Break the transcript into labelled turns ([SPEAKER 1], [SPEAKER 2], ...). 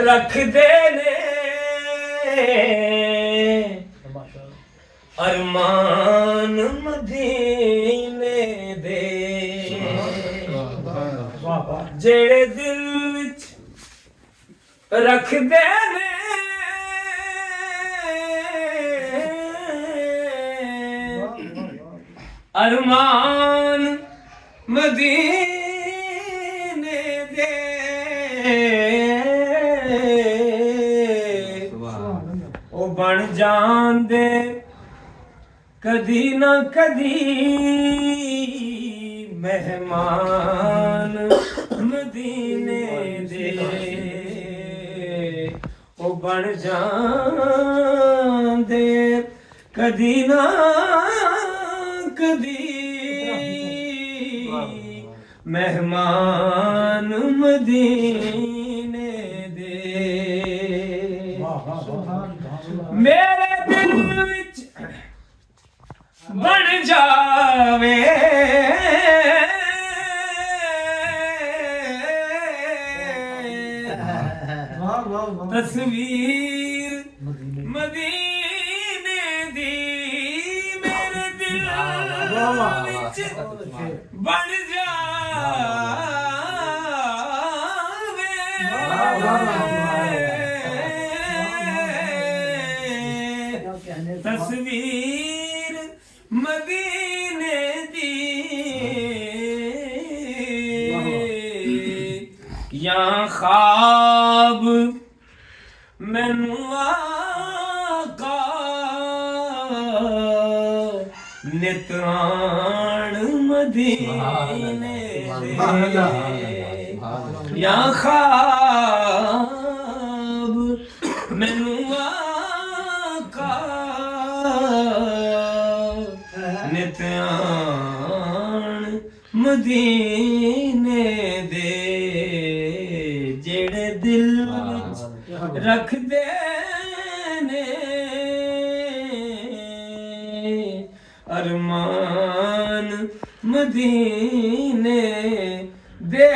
[SPEAKER 1] रखदे ने अरमान मदीने दे जेड़े दिल विच रखदे ने अरमान मदीने दे ओ बन जांदे कदी ना कदी मेहमान मदीने दे ओ बन जांदे कदी ना कदी मेहमान मदीने दे मेरे दिल विच बन जावे तस्वीर मदीने दी मेरे दिल विच बन जावे तस्वीर मदीने दी या ख्वाब मैनू आका नित्राण मदीने दे या ख्वाब मैनू आका नित्राण मदीने दे जेड़े दिल विच रखदे ने अरमान मदीने दे